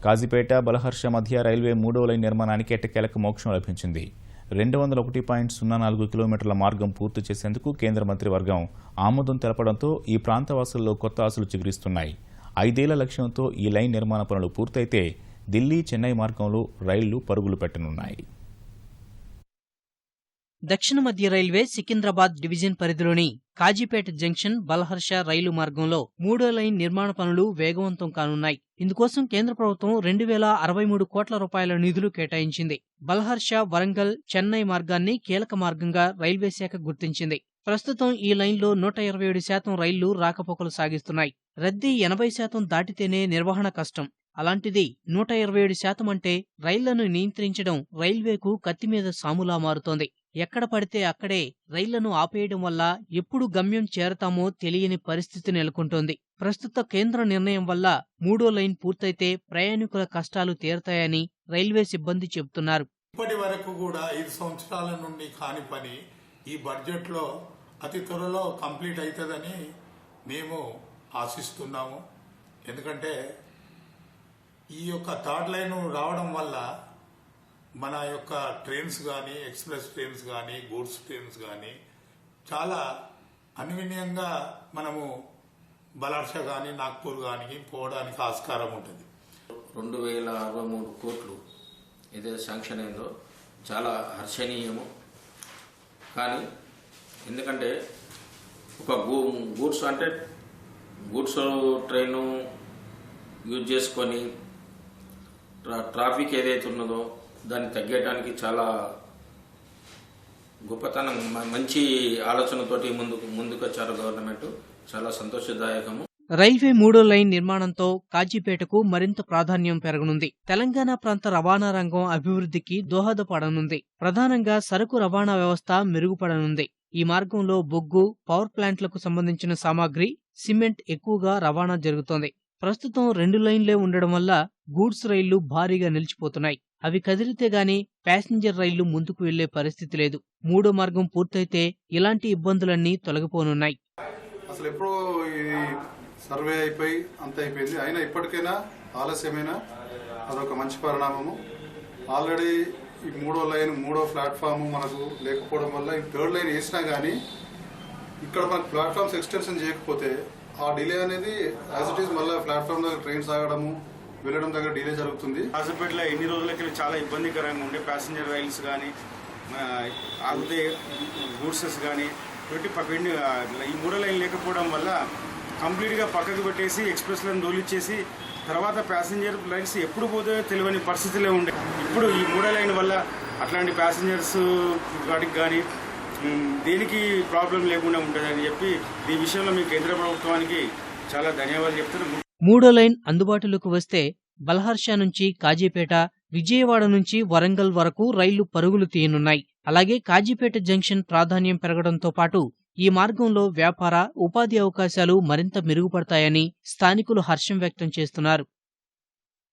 కాజీపేట బలహర్ష మధ్య రైల్వే 3వ లైన్ నిర్మాణానికి ఎట్టకేలకు మోక్షం లభించింది. 201.04 కిలోమీటర్ల మార్గం పూర్తి చేసేందుకు కేంద్ర మంత్రివర్గం ఆమోదం తెలపడంతో ఈ ప్రాంతవాసుల్లో కొత్త ఆశలు చిగురిస్తున్నాయి. 5 ఏళ్ల లక్ష్యంతో ఈ లైన్ నిర్మాణ పనులు పూర్తయితే ఢిల్లీ చెన్నై మార్గంలో రైళ్లు పరుగులు పెట్టనున్నాయి. దక్షిణ మధ్య రైల్వే సికింద్రాబాద్ డివిజన్ పరిధిలోని కాజీపేట జంక్షన్ బలహర్ష రైలు మార్గంలో 3వ లైన్ నిర్మాణ పనులు వేగవంతం కానున్నాయి. ఇందుకోసం కేంద్ర ప్రభుత్వం 2063 కోట్ల రూపాయల నిధులు కేటాయించింది. బలహర్ష వరంగల్ చెన్నై మార్గాన్ని కీలక మార్గంగా రైల్వే శాఖ గుర్తించింది. ప్రస్తుతం ఈ లైన్లో 127% రైళ్లు రాకపోకలు సాగిస్తున్నాయి. రద్దీ 80% దాటితేనే నిర్వహణ కష్టం. అలాంటిది 127% అంటే రైళ్లను నియంత్రించడం రైల్వేకు కత్తిమీద సాములా మారుతోంది. ఎక్కడ పడితే అక్కడే రైళ్లను ఆపేయడం వల్ల ఎప్పుడు గమ్యం చేరతామో తెలియని పరిస్థితి నెలకొంటోంది. ప్రస్తుత కేంద్ర నిర్ణయం వల్ల 3వ లైన్ పూర్తయితే ప్రయాణికుల కష్టాలు తీరతాయని రైల్వే సిబ్బంది చెబుతున్నారు. ఇప్పటి వరకు కూడా 5 సంవత్సరాల నుండి కాని పని ఈ బడ్జెట్లో అతి త్వరలో కంప్లీట్ అవుతుందని మేము ఆశిస్తున్నాము. ఎందుకంటే ఈ యొక్క థర్డ్ లైన్ రావడం వల్ల మన యొక్క ట్రైన్స్ కానీ, ఎక్స్ప్రెస్ ట్రైన్స్ కానీ, గూడ్స్ ట్రైన్స్ కానీ చాలా అన్విన్యంగా మనము బలర్ష కానీ, నాగ్పూర్ కానీ పోవడానికి ఆస్కారం ఉంటుంది. 2063 కోట్లు ఏదైతే శాంక్షన్ అయిందో చాలా హర్షణీయము. కానీ ఎందుకంటే ఒక గూడ్స్ అంటే గూడ్స్ ట్రైను యూజ్ చేసుకొని ట్రాఫిక్ ఏదైతే ఉన్నదో దాన్ని తగ్గడానికి చాలా గొప్పతనం, మంచి ఆలోచనతోటి ముందుకొచ్చారు గవర్నమెంట్. చాలా సంతోషదాయకము. రైల్వే 3వ లైన్ నిర్మాణంతో కాజీపేటకు మరింత ప్రాధాన్యం పెరగనుంది. తెలంగాణ ప్రాంత రవాణా రంగం అభివృద్ధికి దోహదపడనుంది. ప్రధానంగా సరుకు రవాణా వ్యవస్థ మెరుగుపడనుంది. ఈ మార్గంలో బొగ్గు, పవర్ ప్లాంట్లకు సంబంధించిన సామాగ్రి, సిమెంట్ ఎక్కువగా రవాణా జరుగుతోంది. ప్రస్తుతం 2 లైన్లే ఉండడం వల్ల గూడ్స్ రైళ్లు భారీగా నిలిచిపోతున్నాయి. అవి కదిలితే గాని ప్యాసింజర్ రైళ్లు ముందుకు వెళ్లే పరిస్థితి లేదు. 3వ మార్గం పూర్తయితే ఇలాంటి ఇబ్బందులన్నీ తొలగిపోనున్నాయి. అసలు ఎప్పుడో ఈ సర్వే అయిపోయి అంత అయిపోయింది. అయినా ఇప్పటికైనా ఆలస్యమైనా అదొక మంచి పరిణామము. ఆల్రెడీ ఈ 3వ లైన్ 3వ ప్లాట్ఫామ్ మనకు లేకపోవడం వల్ల ఈ 3rd లైన్ వేసినా కానీ ఇక్కడ మనకు ప్లాట్ఫామ్స్ ఎక్స్టెన్షన్ చేయకపోతే ఆ డిలే అనేది యాజ్ ఇట్ ఈస్ మళ్ళీ ప్లాట్ఫామ్ దగ్గర ట్రైన్స్ ఆగడము, వెళ్ళడం దగ్గర డిలే జరుగుతుంది. కాజీపేటలో ఎన్ని రోజులకి చాలా ఇబ్బందికరంగా ఉండే ప్యాసింజర్ రైల్స్ కానీ, ఆగితే గూడ్సెస్ కానీ ఈ 3వ లైన్ లేకపోవడం వల్ల కంప్లీట్గా పక్కకు పెట్టేసి ఎక్స్ప్రెస్ లైన్ దోలిచ్చేసి తర్వాత ప్యాసింజర్ లైన్స్ ఎప్పుడు పోతాయో తెలియని పరిస్థితులే ఉండే. ఇప్పుడు ఈ 3వ లైన్ వల్ల అట్లాంటి ప్యాసింజర్స్ వాటికి కానీ దేనికి ప్రాబ్లం లేకుండా ఉంటుందని చెప్పి ఈ విషయంలో మీ కేంద్ర ప్రభుత్వానికి చాలా ధన్యవాదాలు చెప్తున్నాను. 3వ లైన్ అందుబాటులోకి వస్తే బలహర్ష నుంచి కాజీపేట, విజయవాడ నుంచి వరంగల్ వరకు రైళ్లు పరుగులు తీయనున్నాయి. అలాగే కాజీపేట జంక్షన్ ప్రాధాన్యం పెరగడంతో పాటు ఈ మార్గంలో వ్యాపార, ఉపాధి అవకాశాలు మరింత మెరుగుపడతాయని స్థానికులు హర్షం వ్యక్తం చేస్తున్నారు.